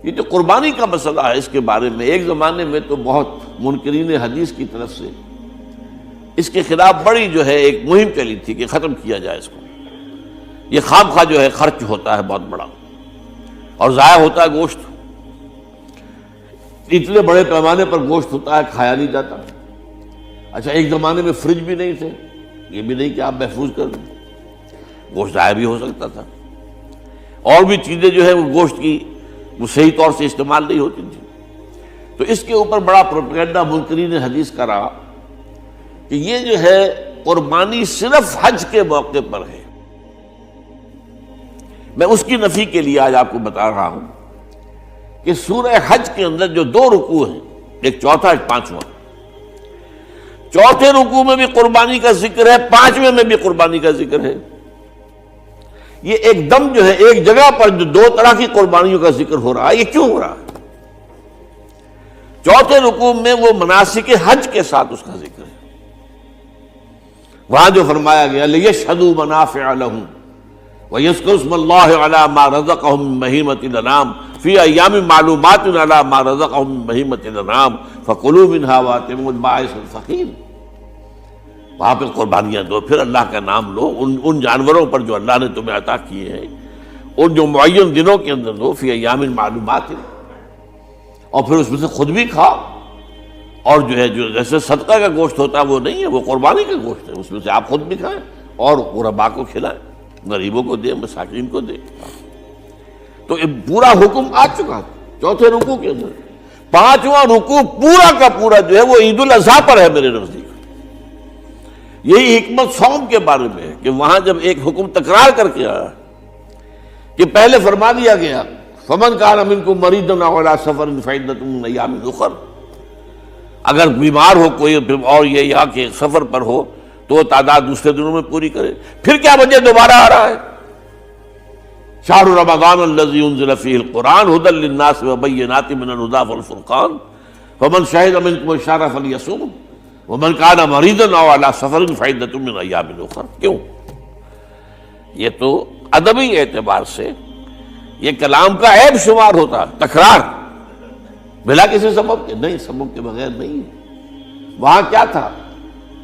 یہ جو قربانی کا مسئلہ ہے اس کے بارے میں ایک زمانے میں تو بہت منکرین حدیث کی طرف سے اس کے خلاف بڑی جو ہے ایک مہم چلی تھی کہ ختم کیا جائے اس کو، یہ خام خواہ جو ہے خرچ ہوتا ہے بہت بڑا اور ضائع ہوتا ہے گوشت، اتنے بڑے پیمانے پر گوشت ہوتا ہے کھایا نہیں جاتا۔ اچھا ایک زمانے میں فریج بھی نہیں تھے، یہ بھی نہیں کہ آپ محفوظ کر دیں، گوشت ضائع بھی ہو سکتا تھا، اور بھی چیزیں جو ہے وہ گوشت کی وہ صحیح طور سے استعمال نہیں ہوتی تھی۔ تو اس کے اوپر بڑا پروپیگنڈا منکرین حدیث کا رہا کہ یہ جو ہے قربانی صرف حج کے موقع پر ہے۔ میں اس کی نفی کے لیے آج آپ کو بتا رہا ہوں کہ سورہ حج کے اندر جو 2 رکوع ہیں، ایک چوتھا ایک پانچواں، چوتھے رکوع میں بھی قربانی کا ذکر ہے، پانچویں میں بھی قربانی کا ذکر ہے۔ یہ ایک دم جو ہے ایک جگہ پر جو 2 طرح کی قربانیوں کا ذکر ہو رہا ہے، یہ کیوں ہو رہا ہے؟ چوتھے رکوع میں وہ مناسک حج کے ساتھ اس کا ذکر ہے، وہاں جو فرمایا گیا لِيَشْهَدُوا مَنَافِعَ لَهُمْ وَيَذْكُرُوا اسْمَ اللَّهِ عَلَىٰ مَا رَزَقَهُم مِّن بَهِيمَةِ الْأَنْعَامِ فِي أَيَّامٍ مَّعْلُومَاتٍ عَلَىٰ مَا رَزَقَهُم مِّن بَهِيمَةِ الْأَنْعَامِ فَكُلُوا مِنْهَا وَأَطْعِمُوا الْبَائِسَ الْفَقِيرَ۔ وہاں پہ قربانیاں دو، پھر اللہ کا نام لو، ان جانوروں پر جو اللہ نے تمہیں عطا کیے ہیں ان جو معین دنوں کے اندر دو، فی ایام معلومات، اور پھر اس میں سے خود بھی کھاؤ، اور جو ہے جو جیسے صدقہ کا گوشت ہوتا ہے وہ نہیں ہے، وہ قربانی کا گوشت ہے، اس میں سے آپ خود بھی کھائیں اور غرباء کو کھلائیں، غریبوں کو دیں، مساکین کو دیں۔ تو یہ پورا حکم آ چکا ہے چوتھے رکوع کے اندر۔ پانچواں رکوع پورا کا پورا جو ہے وہ عید الاضحیٰ پر ہے میرے نزدیک۔ یہی حکمت صوم کے بارے میں ہے کہ وہاں جب ایک حکم تکرار کر کے آیا کہ پہلے فرما دیا گیا فَمَنْ كَانَ مِنْكُمْ مَرِيضًا أَوْ عَلَىٰ سَفَرٍ فَعِدَّةٌ مِّنْ أَيَّامٍ أُخَرَ، اگر بیمار ہو کوئی اور یہ یا کہ سفر پر ہو تو وہ تعداد دوسرے دنوں میں پوری کرے۔ پھر کیا وجہ دوبارہ آ رہا ہے؟ شہر رمضان الذی انزل فیہ القرآن ھدی للناس وبینات من الھدی والفرقان فمن شہد منکم الشہر فلیصمہ ومن کان مریضا او علی سفر فعدۃ من ایام اخر۔ کیوں؟ یہ تو ادبی اعتبار سے یہ کلام کا عیب شمار ہوتا، تکرار بلا کسی سبب کے نہیں، سبب کے بغیر نہیں۔ وہاں کیا تھا؟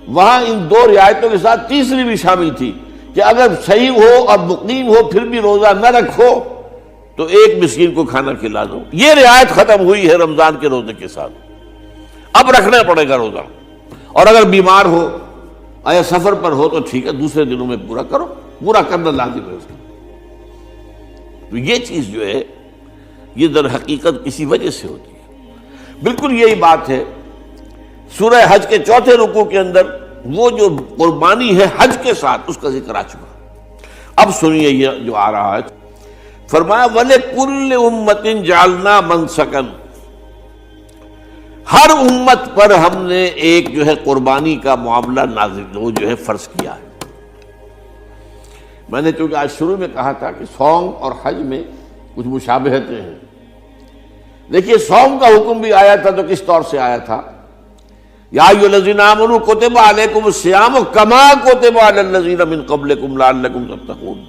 وہاں ان 2 رعایتوں کے ساتھ تیسری بھی شامل تھی کہ اگر صحیح ہو اور مقیم ہو پھر بھی روزہ نہ رکھو تو ایک مسکین کو کھانا کھلا دو۔ یہ رعایت ختم ہوئی ہے رمضان کے روزے کے ساتھ، اب رکھنا پڑے گا روزہ، اور اگر بیمار ہو یا سفر پر ہو تو ٹھیک ہے دوسرے دنوں میں پورا کرو، پورا کرنا لازم ہے اس کا۔ تو یہ چیز جو ہے یہ در حقیقت کسی وجہ سے ہوتی ہے۔ بالکل یہی بات ہے سورہ حج کے چوتھے رکوع کے اندر، وہ جو قربانی ہے حج کے ساتھ اس کا ذکر آ چکا۔ اب سنیے یہ جو آ رہا ہے، فرمایا وَلِكُلِّ أُمَّةٍ جَعَلْنَا مَنْسَكًا، ہر امت پر ہم نے ایک جو ہے قربانی کا معاملہ نازل وہ جو ہے فرض کیا ہے۔ میں نے چونکہ آج شروع میں کہا تھا کہ صوم اور حج میں کچھ مشابہتیں ہیں۔ دیکھیے صوم کا حکم بھی آیا تھا تو کس طور سے آیا تھا؟ یا ایھا الذین آمنوا کتب علیکم الصیام کما کتب علی الذین من قبلکم لعلکم تتقون،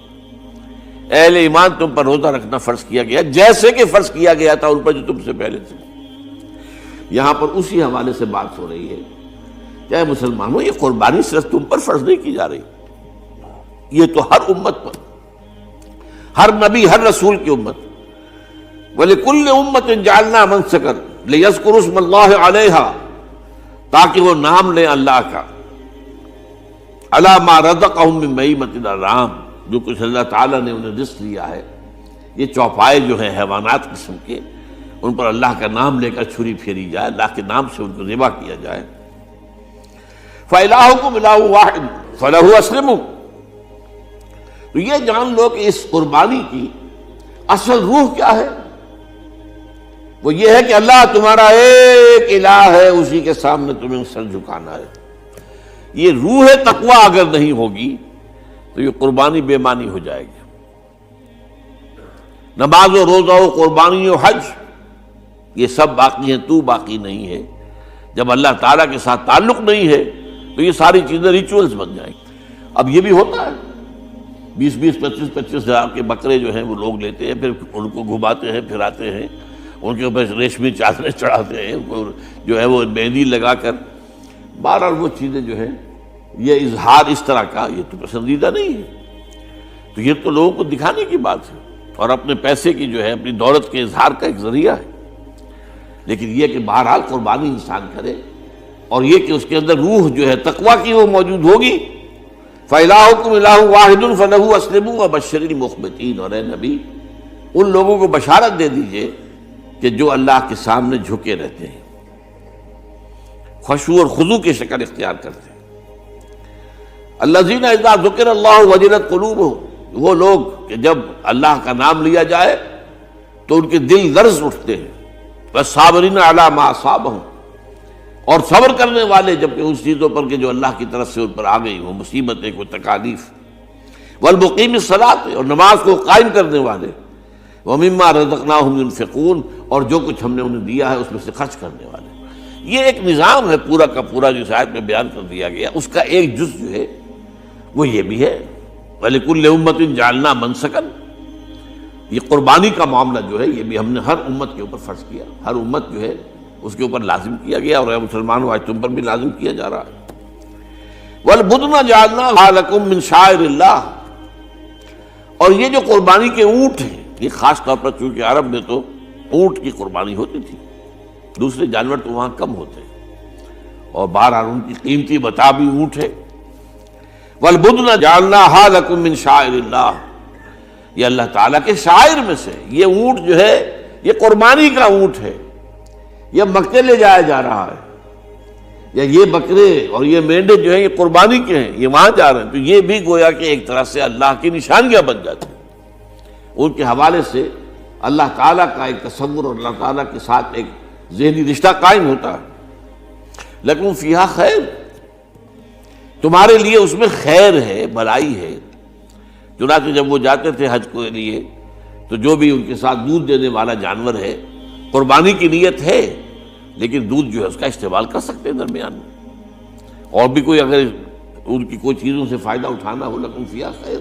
اہل ایمان تم پر روزہ رکھنا فرض کیا گیا جیسے کہ فرض کیا گیا تھا ان پر جو تم سے پہلے تھے۔ یہاں پر اسی حوالے سے بات ہو رہی ہے کہ اے مسلمانوں یہ قربانی صرف تم پر فرض نہیں کی جا رہی، یہ تو ہر امت پر، ہر نبی ہر رسول کی امت۔ وَلِكُلِّ أُمَّةٍ جَعَلْنَا مَنْسَكًا لِيَذْكُرُوا اسْمَ اللَّهِ عَلَيْهَا، تاکہ وہ نام لیں اللہ کا، عَلَىٰ مَا رَزَقَهُم مِّن بَهِیمَةِ الْأَنْعَامِ، جو کچھ اللہ تعالیٰ نے انہیں رزق دیا ہے۔ یہ چوپائے جو ہیں حیوانات قسم کے، ان پر اللہ کا نام لے کر چھری پھیری جائے، اللہ کے نام سے ان کو ذبح کیا جائے۔ فَإِلَٰهُكُمْ إِلَٰهٌ وَاحِدٌ فَلَهُ أَسْلِمُوا۔ تو یہ جان لو کہ اس قربانی کی اصل روح کیا ہے؟ وہ یہ ہے کہ اللہ تمہارا ایک الہ ہے، اسی کے سامنے تمہیں سر جھکانا ہے۔ یہ روح تقویٰ اگر نہیں ہوگی تو یہ قربانی بے معنی ہو جائے گی۔ نماز و روزہ و قربانی و حج یہ سب باقی ہیں، تو باقی نہیں ہے۔ جب اللہ تعالیٰ کے ساتھ تعلق نہیں ہے تو یہ ساری چیزیں ریچولز بن جائیں گی۔ اب یہ بھی ہوتا ہے 20-25 ہزار کے بکرے جو ہیں وہ لوگ لیتے ہیں، پھر ان کو گھماتے ہیں پھراتے ہیں، ان کے اوپر ریشمی چادریں چڑھاتے ہیں، ان کو جو ہے وہ مہندی لگا کر. بہرحال وہ چیزیں جو ہیں یہ اظہار اس طرح کا یہ تو پسندیدہ نہیں ہے. تو یہ تو لوگوں کو دکھانے کی بات ہے اور اپنے پیسے کی جو ہے اپنی دولت کے اظہار کا ایک ذریعہ ہے. لیکن یہ کہ بہرحال قربانی انسان کرے اور یہ کہ اس کے اندر روح جو ہے تقویٰ کی وہ موجود ہوگی. فَإِلَٰهُكُمْ إِلَٰهٌ وَاحِدٌ فَلَهُ أَسْلِمُوا وَبَشِّرِ الْمُخْبِتِينَ. اور اے نبی ان لوگوں کو بشارت دے دیجئے کہ جو اللہ کے سامنے جھکے رہتے ہیں، خشوع اور خضوع کی شکل اختیار کرتے ہیں. الذین اذا ذکر اللہ وجلت قلوبہم، وہ لوگ کہ جب اللہ کا نام لیا جائے تو ان کے دل لرز اٹھتے ہیں. والصابرین علی ما اصابہم، اور صبر کرنے والے جبکہ اس چیزوں پر کہ جو اللہ کی طرف سے ان پر آ گئی، وہ مصیبتیں، کوئی تکالیف. والمقیم الصلاۃ، اور نماز کو قائم کرنے والے. ومما رزقناہم ينفقون، اور جو کچھ ہم نے انہیں دیا ہے اس میں سے خرچ کرنے والے. یہ ایک نظام ہے پورا کا پورا جو اس آیت میں بیان کر دیا گیا. اس کا ایک جز جو ہے وہ یہ بھی ہے وَلِكُلِّ أُمَّةٍ جَعَلْنَا مَنسَكًا. یہ قربانی کا معاملہ جو ہے یہ بھی ہم نے ہر امت کے اوپر فرض کیا، ہر امت جو ہے اس کے اوپر لازم کیا گیا، اور مسلمانوں آج تم پر بھی لازم کیا جا رہا ہے. وَالْبُدْنَ جَعَلْنَاهَا لَكُم مِّن شَعَائِرِ اللَّهِ، اور یہ جو قربانی کے اونٹ ہیں، یہ خاص طور پر چونکہ عرب میں تو اونٹ کی قربانی ہوتی تھی، دوسرے جانور تو وہاں کم ہوتے ہیں، اور بہرحال ان کی قیمتی متاع بھی اونٹ ہے. وَالْبُدْنَ جَعَلْنَاهَا لَكُم مِّن شَعَائِرِ اللَّهِ، یہ اللہ تعالیٰ کے شاعر میں سے. یہ اونٹ جو ہے یہ قربانی کا اونٹ ہے، یہ مکے لے جایا جا رہا ہے، یا یہ بکرے اور یہ مینڈے جو ہیں یہ قربانی کے ہیں، یہ وہاں جا رہے ہیں. تو یہ بھی گویا کہ ایک طرح سے اللہ کی نشانیاں بن جاتی ہیں. ان کے حوالے سے اللہ تعالیٰ کا ایک تصور اور اللہ تعالیٰ کے ساتھ ایک ذہنی رشتہ قائم ہوتا ہے. لیکن فیہا خیر، تمہارے لیے اس میں خیر ہے، بھلائی ہے. چنانچہ جب وہ جاتے تھے حج کے لیے تو جو بھی ان کے ساتھ دودھ دینے والا جانور ہے، قربانی کی نیت ہے لیکن دودھ جو ہے اس کا استعمال کر سکتے ہیں درمیان میں، اور بھی کوئی اگر ان کی کوئی چیزوں سے فائدہ اٹھانا ہو. لیکن فیہا خیر،